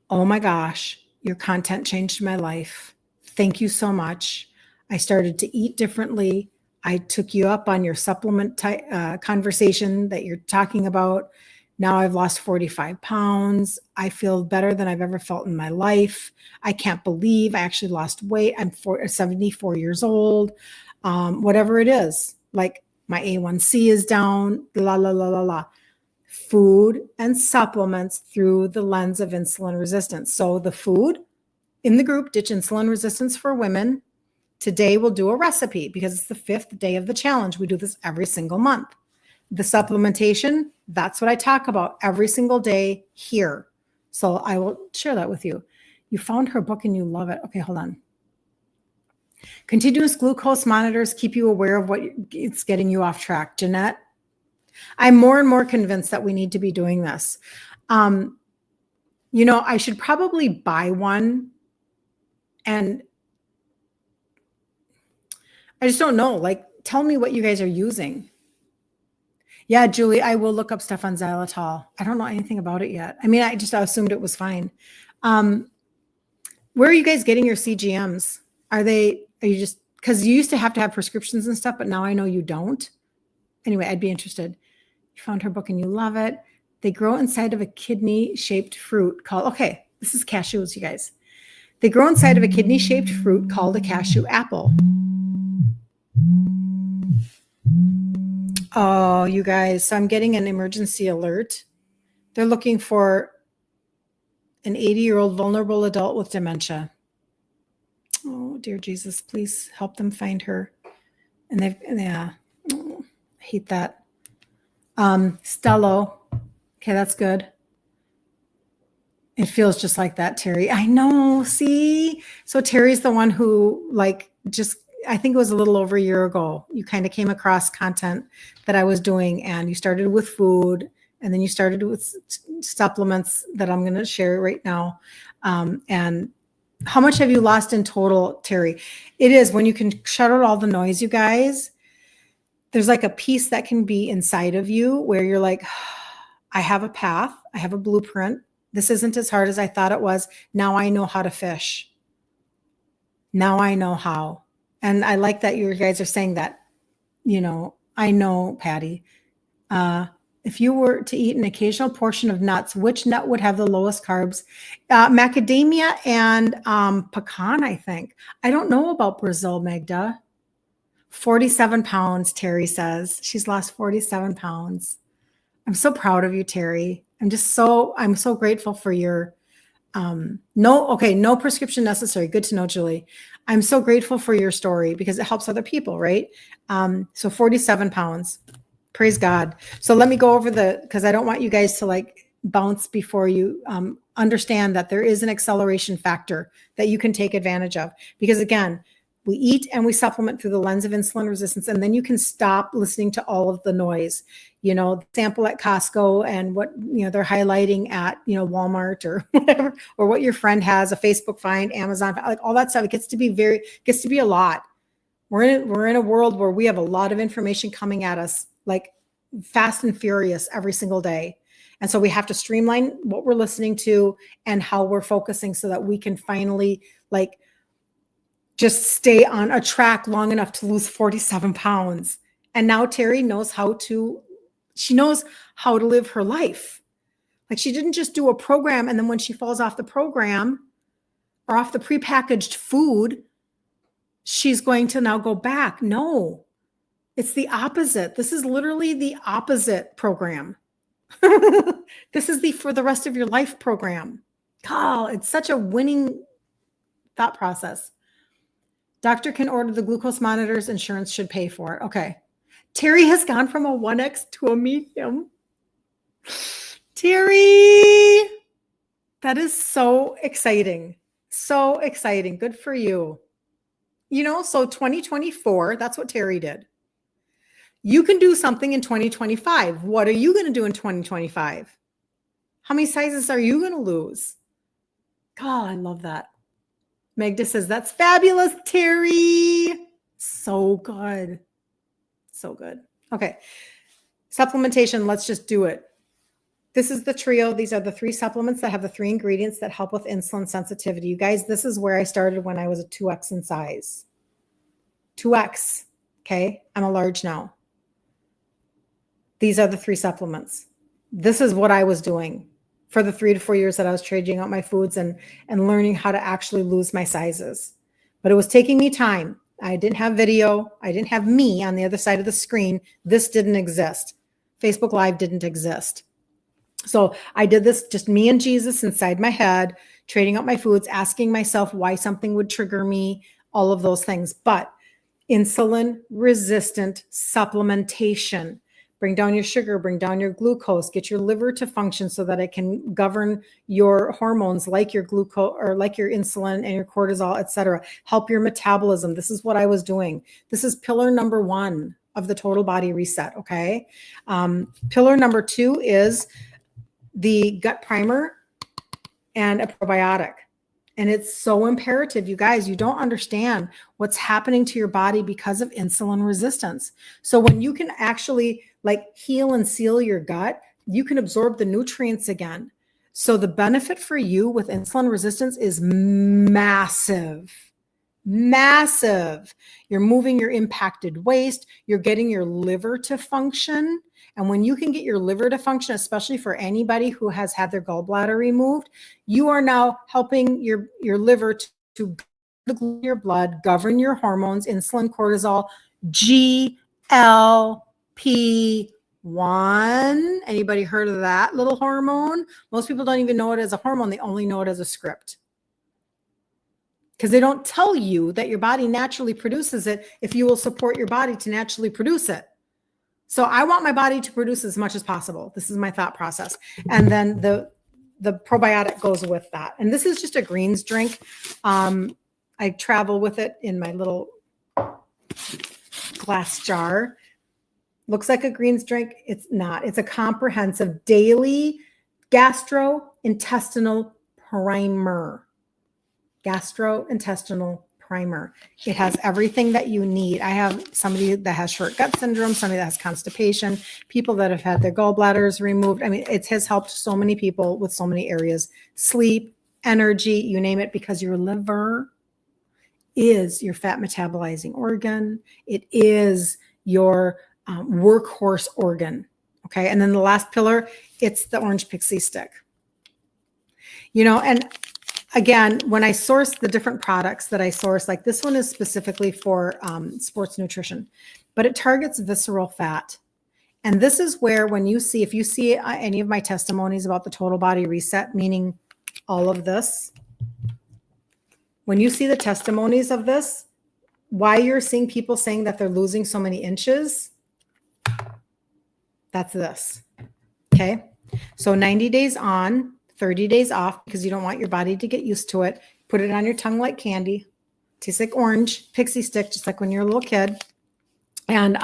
Oh my gosh, your content changed my life. Thank you so much. I started to eat differently. I took you up on your supplement conversation that you're talking about. Now I've lost 45 pounds. I feel better than I've ever felt in my life. I can't believe I actually lost weight. I'm 74 years old. Whatever it is, like my A1C is down, la, la, la, la, la. food and supplements through the lens of insulin resistance. So the food in the group, Ditch Insulin Resistance for Women. Today we'll do a recipe because it's the 5th day of the challenge. We do this every single month. The supplementation, that's what I talk about every single day here. So I will share that with you. You found her book and you love it. Okay, hold on. Continuous glucose monitors keep you aware of what it's getting you off track. Jeanette, I'm more and more convinced that we need to be doing this. I should probably buy one, and I just don't know. Like, tell me what you guys are using. Yeah, Julie, I will look up stuff on xylitol. I don't know anything about it yet. I mean, I just assumed it was fine. Where are you guys getting your CGMs? Are you just, because you used to have prescriptions and stuff, but now I know you don't. Anyway, I'd be interested. You found her book and you love it. They grow inside of a kidney-shaped fruit called, okay, this is cashews, you guys. They grow inside of a kidney-shaped fruit called a cashew apple. Oh, you guys, so I'm getting an emergency alert. They're looking for an 80-year-old vulnerable adult with dementia. Oh, dear Jesus, please help them find her. And I hate that. Stello. Okay, that's good. It feels just like that, Terry. I know, see? So Terry's the one who, I think it was a little over a year ago, you kind of came across content that I was doing, and you started with food, and then you started with supplements that I'm going to share right now. And how much have you lost in total, Terry? It is when you can shut out all the noise, you guys. There's like a piece that can be inside of you where you're like, I have a path. I have a blueprint. This isn't as hard as I thought it was. Now I know how to fish. Now I know how. And I like that you guys are saying that. I know, Patty. If you were to eat an occasional portion of nuts, which nut would have the lowest carbs? Macadamia and pecan, I think. I don't know about Brazil, Magda. 47 pounds, Terry says. She's lost 47 pounds. I'm so proud of you, Terry. I'm so grateful for your, no prescription necessary. Good to know, Julie. I'm so grateful for your story because it helps other people, right? So 47 pounds. Praise God. So let me go over because I don't want you guys to bounce before you understand that there is an acceleration factor that you can take advantage of. Because again, we eat and we supplement through the lens of insulin resistance, and then you can stop listening to all of the noise, sample at Costco and what, they're highlighting at, Walmart or whatever, or what your friend has, a Facebook find, Amazon, all that stuff. It gets to be a lot. We're in a world where we have a lot of information coming at us, like fast and furious every single day. And so we have to streamline what we're listening to and how we're focusing so that we can finally just stay on a track long enough to lose 47 pounds. And now Terry knows how to live her life. She didn't just do a program, and then when she falls off the program or off the prepackaged food, she's going to now go back. No, it's the opposite. This is literally the opposite program. This is the for the rest of your life program. Oh, it's such a winning thought process. Doctor can order the glucose monitors. Insurance should pay for it. Okay. Terry has gone from a 1X to a medium. Terry, that is so exciting. So exciting. Good for you. So 2024, that's what Terry did. You can do something in 2025. What are you going to do in 2025? How many sizes are you going to lose? God, I love that. Magda says, that's fabulous, Terry. So good. So good. Okay. Supplementation. Let's just do it. This is the trio. These are the 3 supplements that have the 3 ingredients that help with insulin sensitivity. You guys, this is where I started when I was a 2X in size. 2X. Okay. I'm a large now. These are the 3 supplements. This is what I was doing for the 3 to 4 years that I was trading out my foods and learning how to actually lose my sizes. But it was taking me time. I didn't have video. I didn't have me on the other side of the screen. This didn't exist. Facebook Live didn't exist. So I did this, just me and Jesus inside my head, trading up my foods, asking myself why something would trigger me, all of those things. But insulin resistant supplementation, bring down your sugar, bring down your glucose, get your liver to function so that it can govern your hormones like your glucose or like your insulin and your cortisol, et cetera. Help your metabolism. This is what I was doing. This is pillar number 1 of the total body reset. Okay. Pillar number 2 is the gut primer and a probiotic. And it's so imperative, you guys. You don't understand what's happening to your body because of insulin resistance. So when you can actually like heal and seal your gut, you can absorb the nutrients again. So the benefit for you with insulin resistance is massive. Massive. You're moving your impacted waste. You're getting your liver to function. And when you can get your liver to function, especially for anybody who has had their gallbladder removed, you are now helping your liver to your blood, govern your hormones, insulin, cortisol, GLP-1. Anybody heard of that little hormone? Most people don't even know it as a hormone. They only know it as a script, because they don't tell you that your body naturally produces it if you will support your body to naturally produce it. So I want my body to produce as much as possible. This is my thought process. And then the probiotic goes with that. And this is just a greens drink. I travel with it in my little glass jar. Looks like a greens drink. It's not. It's a comprehensive daily gastrointestinal primer. Gastrointestinal primer. It has everything that you need. I have somebody that has short gut syndrome, somebody that has constipation, people that have had their gallbladders removed. I mean, it has helped so many people with so many areas. Sleep, energy, you name it, because your liver is your fat metabolizing organ. It is your workhorse organ. Okay. And then the last pillar, it's the orange pixie stick. And again, when I source the different products that I source, like this one is specifically for sports nutrition, but it targets visceral fat. And this is where if you see any of my testimonies about the total body reset, meaning all of this, when you see the testimonies of this, why you're seeing people saying that they're losing so many inches, that's this. Okay. So 90 days on, 30 days off, because you don't want your body to get used to it. Put it on your tongue like candy. Tastes like orange pixie stick, just like when you're a little kid. And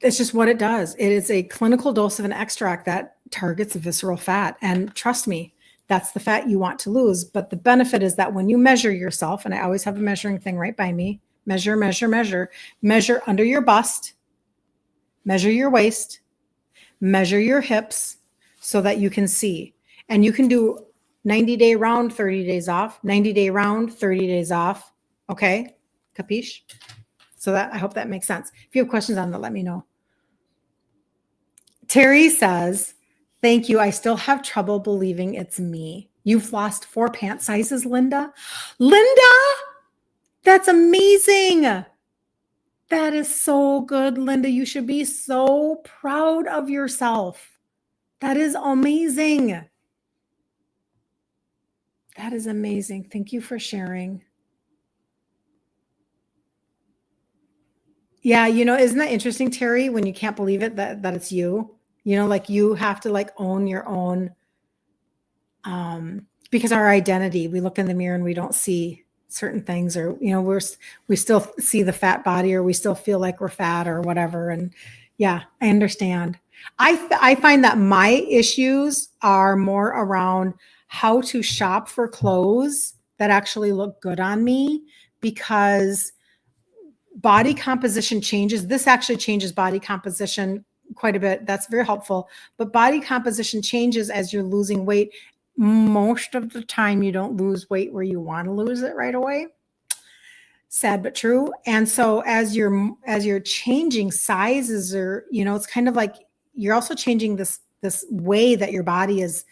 it's just what it does. It is a clinical dose of an extract that targets visceral fat. And trust me, that's the fat you want to lose. But the benefit is that when you measure yourself, and I always have a measuring thing right by me, measure under your bust, measure your waist, measure your hips so that you can see. And you can do 90-day round, 30 days off, 90-day round, 30 days off. Okay. Capiche? So I hope that makes sense. If you have questions on that, let me know. Terry says, thank you. I still have trouble believing it's me. You've lost 4 pant sizes, Linda. Linda, that's amazing. That is so good, Linda. You should be so proud of yourself. That is amazing. That is amazing. Thank you for sharing. Yeah, isn't that interesting, Terry, when you can't believe it, that it's you? Like you have to like own your own, because our identity, we look in the mirror and we don't see certain things, or, we still see the fat body, or we still feel like we're fat or whatever. And yeah, I understand. I find that my issues are more around how to shop for clothes that actually look good on me, because body composition changes. This actually changes body composition quite a bit. That's very helpful. But body composition changes as you're losing weight. Most of the time, you don't lose weight where you want to lose it right away. Sad but true. And so as you're changing sizes, or it's kind of like you're also changing this way that your body is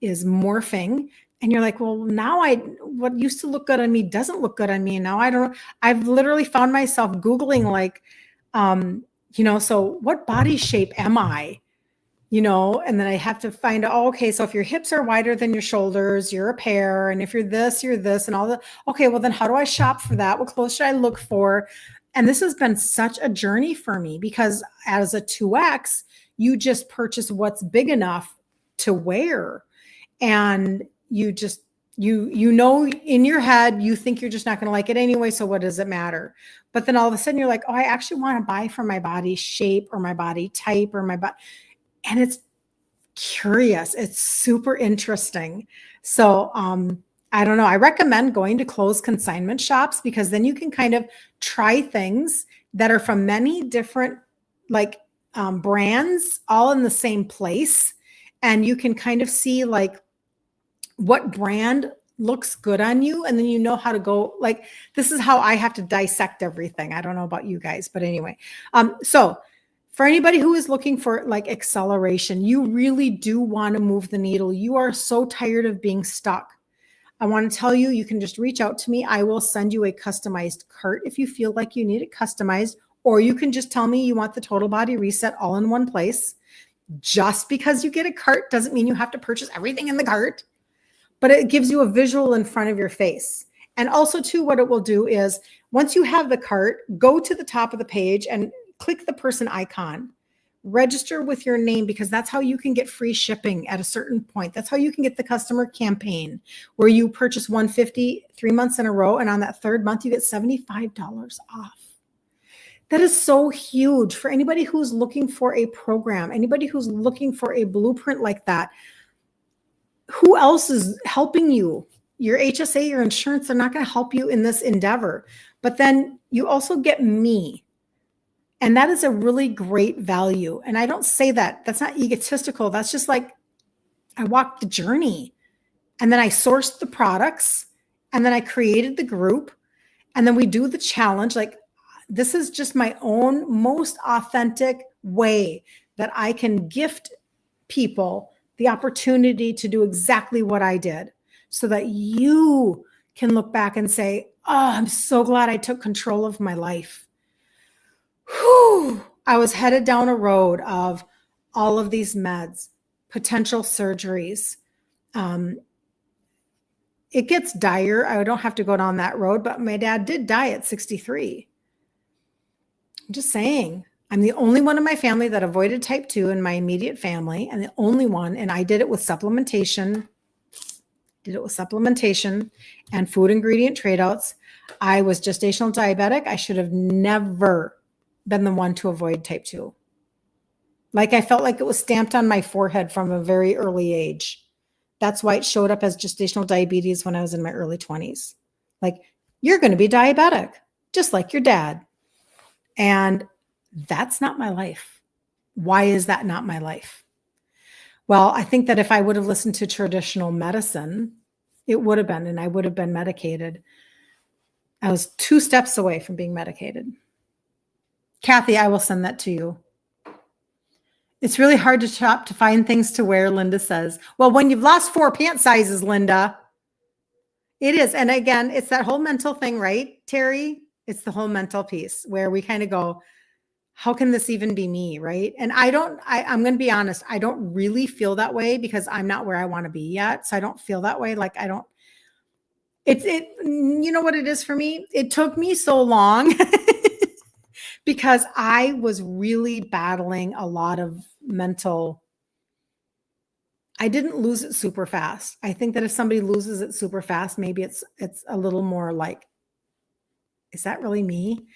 morphing, and you're like, well, now what used to look good on me doesn't look good on me. And now I've literally found myself Googling like, so what body shape am I? and then I have to find out, okay, so if your hips are wider than your shoulders, you're a pear. And if you're this, and all that. Okay, well then how do I shop for that? What clothes should I look for? And this has been such a journey for me because as a 2X, you just purchase what's big enough to wear. And you just, in your head, you think you're just not going to like it anyway. So what does it matter? But then all of a sudden you're like, oh, I actually want to buy for my body shape or my body type or my body. And it's curious. It's super interesting. So, I don't know. I recommend going to clothes consignment shops because then you can kind of try things that are from many different brands all in the same place. And you can kind of see what brand looks good on you. And then you know how to go, this is how I have to dissect everything. I don't know about you guys, but anyway. So for anybody who is looking for acceleration, you really do want to move the needle. You are so tired of being stuck. I want to tell you, you can just reach out to me. I will send you a customized cart if you feel like you need it customized, or you can just tell me you want the total body reset all in one place. Just because you get a cart doesn't mean you have to purchase everything in the cart, but it gives you a visual in front of your face. And also too, what it will do is once you have the cart, go to the top of the page and click the person icon, register with your name, because that's how you can get free shipping at a certain point. That's how you can get the customer campaign where you purchase $150 3 months in a row. And on that third month, you get $75 off. That is so huge for anybody who's looking for a program, anybody who's looking for a blueprint like that. Who else is helping you? Your HSA, your insurance, they're not going to help you in this endeavor. But then you also get me. And that is a really great value. And I don't say that. That's not egotistical. That's just I walked the journey. And then I sourced the products. And then I created the group. And then we do the challenge. This is just my own most authentic way that I can gift people the opportunity to do exactly what I did so that you can look back and say, oh, I'm so glad I took control of my life. Whew. I was headed down a road of all of these meds, potential surgeries. It gets dire. I don't have to go down that road, but my dad did die at 63. I'm just saying, I'm the only one in my family that avoided type 2 in my immediate family, and the only one, and I did it with supplementation. And food ingredient trade outs. I was gestational diabetic. I should have never been the one to avoid type 2. I felt like it was stamped on my forehead from a very early age. That's why it showed up as gestational diabetes when I was in my early 20s. You're going to be diabetic, just like your dad. And that's not my life. Why is that not my life? Well, I think that if I would have listened to traditional medicine, it would have been, and I would have been medicated. I was 2 steps away from being medicated. Kathy, I will send that to you. It's really hard to shop to find things to wear, Linda says. Well, when you've lost 4 pant sizes, Linda, it is. And again, it's that whole mental thing, right, Terry? It's the whole mental piece where we kind of go, how can this even be me, right? And I'm going to be honest, I don't really feel that way because I'm not where I want to be yet. So I don't feel that way. You know what it is for me? It took me so long because I was really battling a lot of mental. I didn't lose it super fast. I think that if somebody loses it super fast, maybe it's a little more is that really me?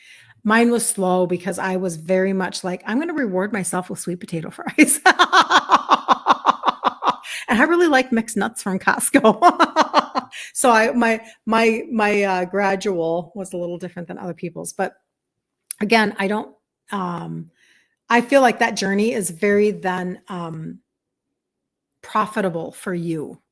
Mine was slow because I was very much I'm going to reward myself with sweet potato fries. And I really like mixed nuts from Costco. So my gradual was a little different than other people's, but again, I feel like that journey is very then profitable for you.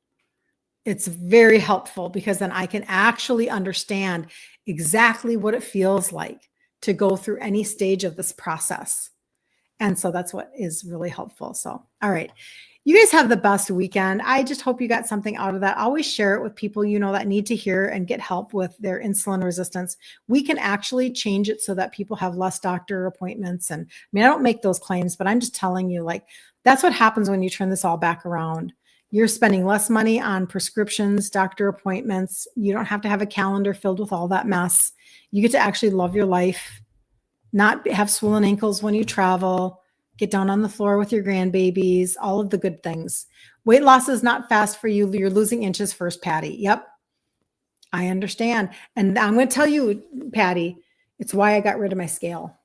It's very helpful because then I can actually understand exactly what it feels like to go through any stage of this process. And so that's what is really helpful. So, all right. You guys have the best weekend. I just hope you got something out of that. Always share it with people you know that need to hear and get help with their insulin resistance. We can actually change it so that people have less doctor appointments. And I mean, I don't make those claims, but I'm just telling you, like, that's what happens when you turn this all back around. You're spending less money on prescriptions, doctor appointments. You don't have to have a calendar filled with all that mess. You get to actually love your life, not have swollen ankles when you travel, get down on the floor with your grandbabies, all of the good things. Weight loss is not fast for you. You're losing inches first, Patty. Yep, I understand. And I'm going to tell you, Patty, it's why I got rid of my scale.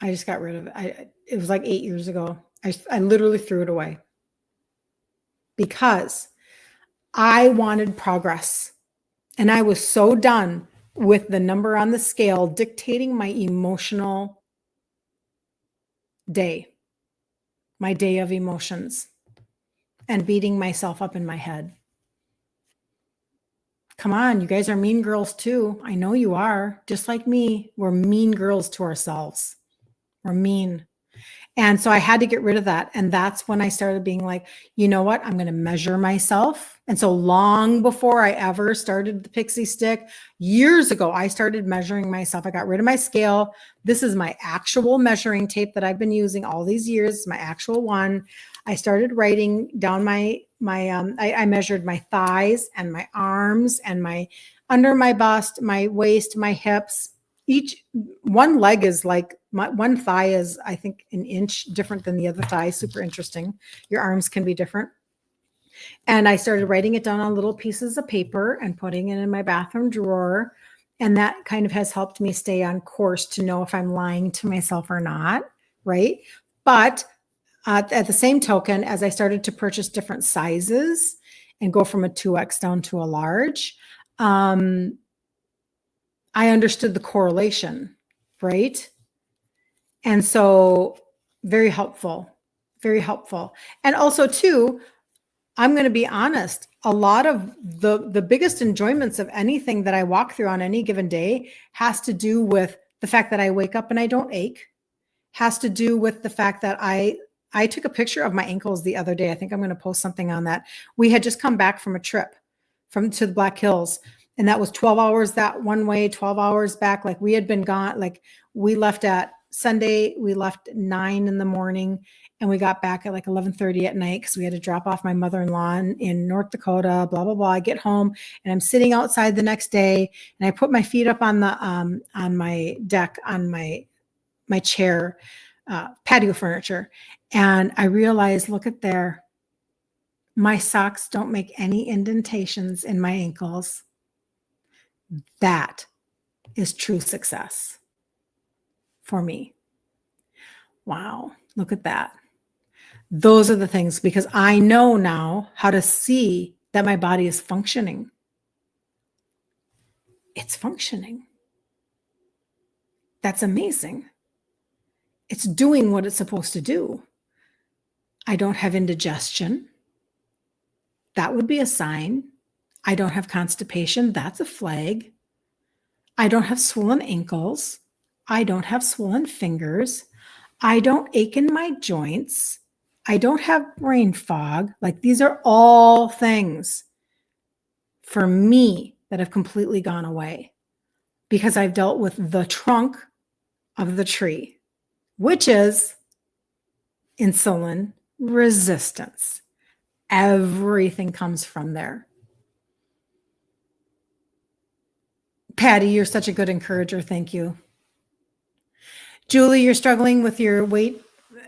I just got rid of it. It was like 8 years ago. I literally threw it away because I wanted progress. And I was so done with the number on the scale dictating my emotional day, my day of emotions, and beating myself up in my head. Come on, you guys are mean girls too. I know you are, just like me. We're mean girls to ourselves. We're mean. And so I had to get rid of that. And that's when I started being like, you know what? I'm going to measure myself. And so long before I ever started the Pixie Stick, years ago, I started measuring myself. I got rid of my scale. This is my actual measuring tape that I've been using all these years, my actual one. I started writing down I measured my thighs and my arms and my under my bust, my waist, my hips. Each one leg is like one thigh is, I think, an inch different than the other thigh. Super interesting. Your arms can be different. And I started writing it down on little pieces of paper and putting it in my bathroom drawer. And that kind of has helped me stay on course to know if I'm lying to myself or not. Right. But at the same token, as I started to purchase different sizes and go from a 2X down to a large, I understood the correlation, right? And so very helpful, very helpful. And also too, I'm going to be honest, a lot of the biggest enjoyments of anything that I walk through on any given day has to do with the fact that I wake up and I don't ache, has to do with the fact that I took a picture of my ankles the other day. I think I'm going to post something on that. We had just come back from a trip to the Black Hills. And that was 12 hours that one way, 12 hours back. Like we had been gone, like we left at Sunday, we left at 9 in the morning and we got back at like 11:30 at night because we had to drop off my mother-in-law in North Dakota, blah, blah, blah. I get home and I'm sitting outside the next day and I put my feet up on my deck, on my chair, patio furniture. And I realized, look at there, my socks don't make any indentations in my ankles. That is true success for me. Wow, look at that. Those are the things, because I know now how to see that my body is functioning. It's functioning. That's amazing. It's doing what it's supposed to do. I don't have indigestion. That would be a sign. I don't have constipation. That's a flag. I don't have swollen ankles. I don't have swollen fingers. I don't ache in my joints. I don't have brain fog. Like these are all things for me that have completely gone away because I've dealt with the trunk of the tree, which is insulin resistance. Everything comes from there. Patty, you're such a good encourager. Thank you. Julie, you're struggling with your weight.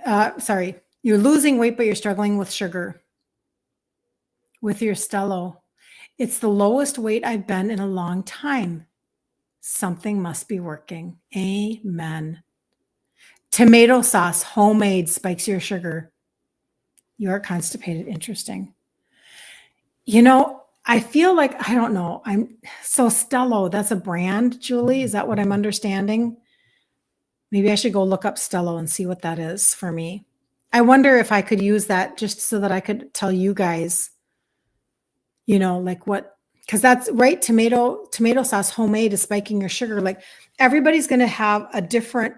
You're losing weight, but you're struggling with sugar. With your Stello. It's the lowest weight I've been in a long time. Something must be working. Amen. Tomato sauce, homemade, spikes your sugar. You are constipated. Interesting. You know, I feel like, I don't know. Stello, that's a brand, Julie. Is that what I'm understanding? Maybe I should go look up Stello and see what that is for me. I wonder if I could use that just so that I could tell you guys, you know, like what, because that's right. Tomato sauce, homemade, is spiking your sugar. Like everybody's going to have a different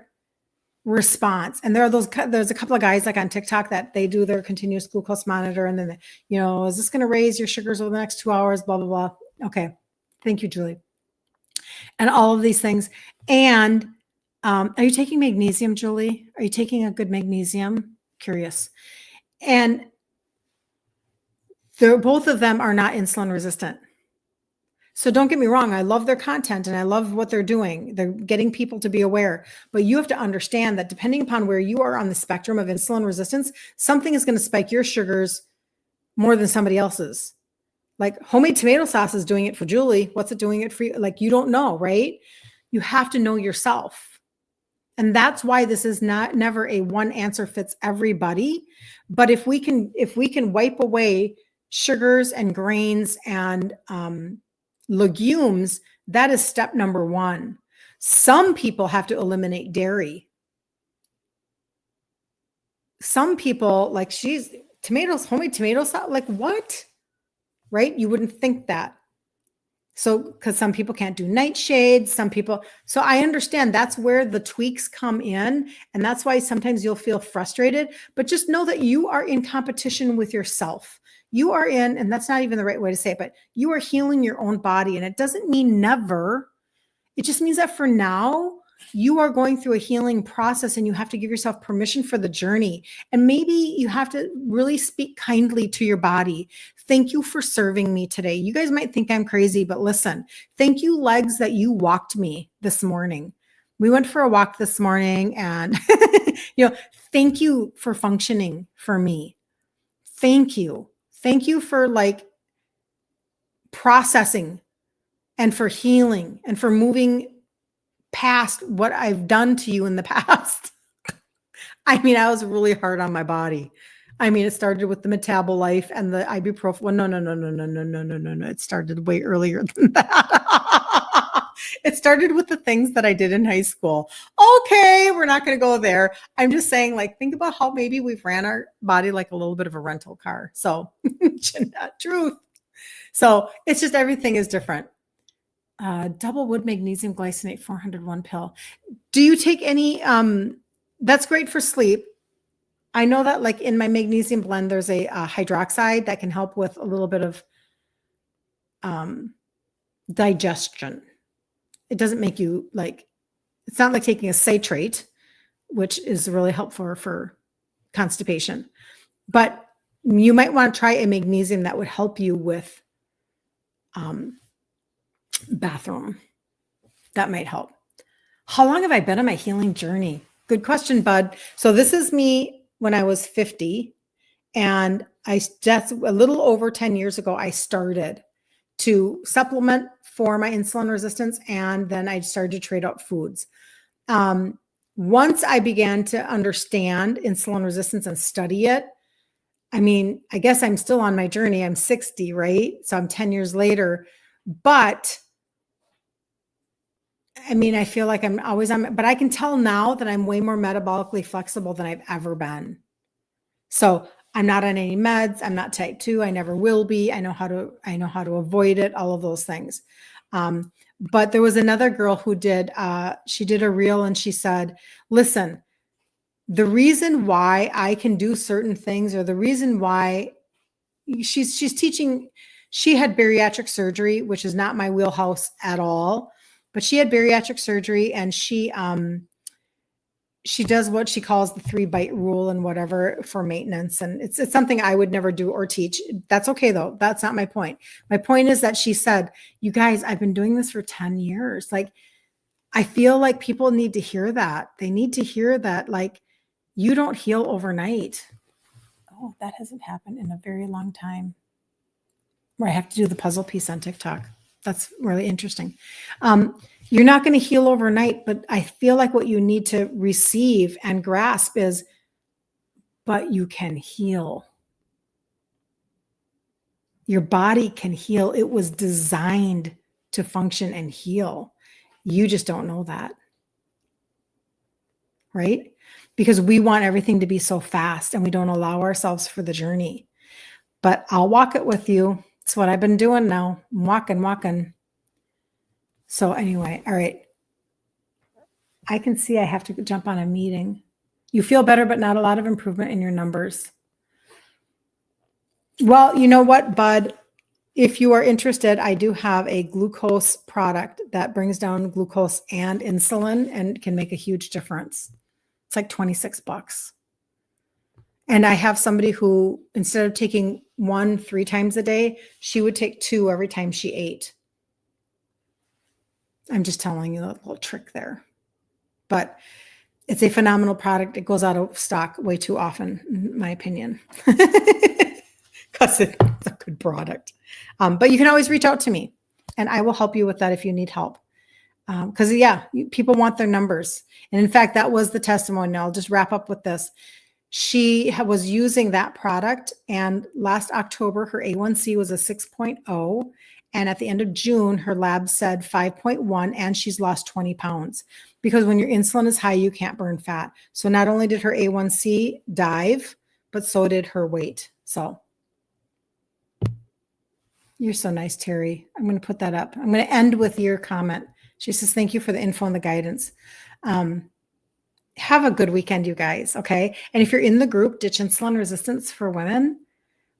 response. And there's a couple of guys like on TikTok that they do their continuous glucose monitor. And then, is this going to raise your sugars over the next 2 hours? Blah, blah, blah. Okay. Thank you, Julie. And all of these things. And are you taking magnesium, Julie? Are you taking a good magnesium? Curious. And both of them are not insulin resistant. So don't get me wrong. I love their content and I love what they're doing. They're getting people to be aware, but you have to understand that depending upon where you are on the spectrum of insulin resistance, something is going to spike your sugars more than somebody else's. Like homemade tomato sauce is doing it for Julie. What's it doing it for you? Like, you don't know, right? You have to know yourself. And that's why this is never a one answer fits everybody. But if we can wipe away sugars and grains and legumes, that is step number one. Some people have to eliminate dairy. Some people, like, homemade tomato sauce, like what? Right? You wouldn't think that. So, because some people can't do nightshades, so I understand that's where the tweaks come in. And that's why sometimes you'll feel frustrated, but just know that you are in competition with yourself. You are and that's not even the right way to say it, but you are healing your own body. And it doesn't mean never. It just means that for now, you are going through a healing process and you have to give yourself permission for the journey. And maybe you have to really speak kindly to your body. Thank you for serving me today. You guys might think I'm crazy, but listen, thank you, legs, that you walked me this morning. We went for a walk this morning and, thank you for functioning for me. Thank you. Thank you for processing and for healing and for moving past what I've done to you in the past. I was really hard on my body. It started with the Metabolife and the ibuprofen. Well, no. It started way earlier than that. It started with the things that I did in high school. Okay, we're not going to go there. I'm just saying, think about how maybe we've ran our body like a little bit of a rental car. So, truth. So it's just everything is different. Double wood magnesium glycinate 401 pill. Do you take any? That's great for sleep. I know that in my magnesium blend, there's a hydroxide that can help with a little bit of digestion. It doesn't make you it's not like taking a citrate, which is really helpful for constipation. But you might want to try a magnesium that would help you with bathroom. That might help. How long have I been on my healing journey? Good question, bud. So this is me when I was 50, and that's a little over 10 years ago, I started to supplement for my insulin resistance, and then I started to trade out foods. Once I began to understand insulin resistance and study it, I guess I'm still on my journey. I'm 60, right? So I'm 10 years later, but I feel like I'm always on, but I can tell now that I'm way more metabolically flexible than I've ever been. So I'm not on any meds. I'm not type 2. I never will be. I know how to avoid it, all of those things. But there was another girl who she did a reel and she said, listen, the reason why I can do certain things, or the reason why she's teaching, she had bariatric surgery, which is not my wheelhouse at all. But she had bariatric surgery, and she does what she calls the 3-bite rule and whatever for maintenance. And it's something I would never do or teach. That's okay though. That's not my point. My point is that she said, you guys, I've been doing this for 10 years. I feel like people need to hear that. They need to hear that, you don't heal overnight. Oh, that hasn't happened in a very long time. Where I have to do the puzzle piece on TikTok. That's really interesting. You're not going to heal overnight, but I feel like what you need to receive and grasp is, but you can heal. Your body can heal. It was designed to function and heal. You just don't know that. Right? Because we want everything to be so fast and we don't allow ourselves for the journey. But I'll walk it with you. It's what I've been doing now. I'm walking. So anyway, all right. I can see I have to jump on a meeting. You feel better, but not a lot of improvement in your numbers. Well, you know what, Bud? If you are interested, I do have a glucose product that brings down glucose and insulin and can make a huge difference. It's like $26. And I have somebody who, instead of taking 1 3 times a day, she would take 2 every time she ate. I'm just telling you a little trick there. But it's a phenomenal product. It goes out of stock way too often, in my opinion, because it's a good product. But you can always reach out to me, and I will help you with that if you need help. Because, people want their numbers. And in fact, that was the testimony. I'll just wrap up with this. She was using that product, and last October, her A1C was a 6.0. And at the end of June, her lab said 5.1, and she's lost 20 pounds. Because when your insulin is high, you can't burn fat. So not only did her A1C dive, but so did her weight. So you're so nice, Terry. I'm going to put that up. I'm going to end with your comment. She says, thank you for the info and the guidance. Have a good weekend, you guys. Okay. And if you're in the group, Ditch Insulin Resistance for Women,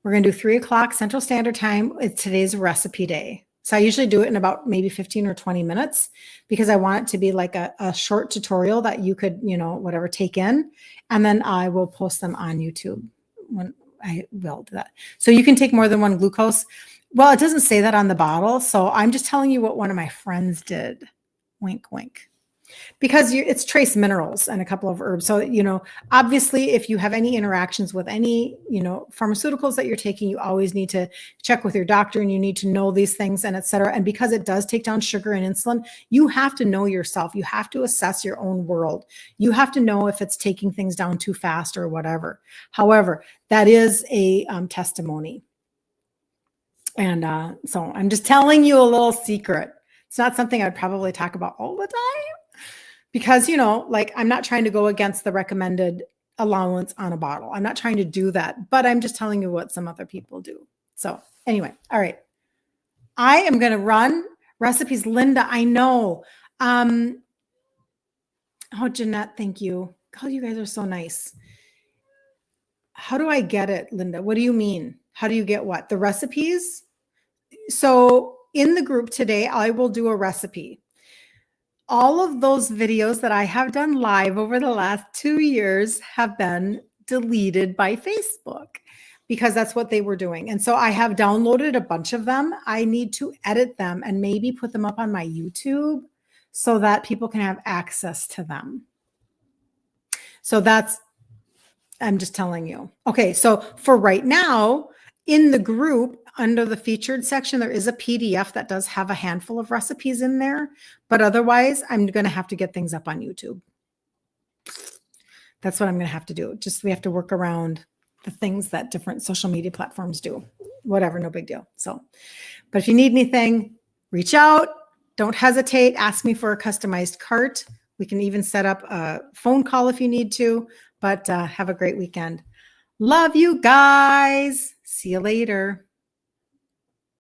we're going to do 3:00 Central Standard Time. It's today's recipe day. So I usually do it in about maybe 15 or 20 minutes because I want it to be like a short tutorial that you could, whatever, take in. And then I will post them on YouTube when I will do that. So you can take more than one glucose. Well, it doesn't say that on the bottle. So I'm just telling you what one of my friends did. Wink, wink. Because it's trace minerals and a couple of herbs. So, obviously, if you have any interactions with any, pharmaceuticals that you're taking, you always need to check with your doctor and you need to know these things and et cetera. And because it does take down sugar and insulin, you have to know yourself. You have to assess your own world. You have to know if it's taking things down too fast or whatever. However, that is a testimony. And so I'm just telling you a little secret. It's not something I'd probably talk about all the time. Because, I'm not trying to go against the recommended allowance on a bottle. I'm not trying to do that, but I'm just telling you what some other people do. So anyway, all right. I am going to run recipes. Linda, I know. Oh, Jeanette, thank you. God, you guys are so nice. How do I get it, Linda? What do you mean? How do you get what? The recipes? So in the group today, I will do a recipe. All of those videos that I have done live over the last 2 years have been deleted by Facebook because that's what they were doing. And so I have downloaded a bunch of them. I need to edit them and maybe put them up on my YouTube so that people can have access to them. So I'm just telling you. Okay, so for right now, in the group, under the featured section, there is a PDF that does have a handful of recipes in there, but otherwise I'm going to have to get things up on YouTube. That's what I'm going to have to do. Just, we have to work around the things that different social media platforms do. Whatever, no big deal. So, but if you need anything, reach out. Don't hesitate. Ask me for a customized cart. We can even set up a phone call if you need to, but have a great weekend. Love you guys. See you later.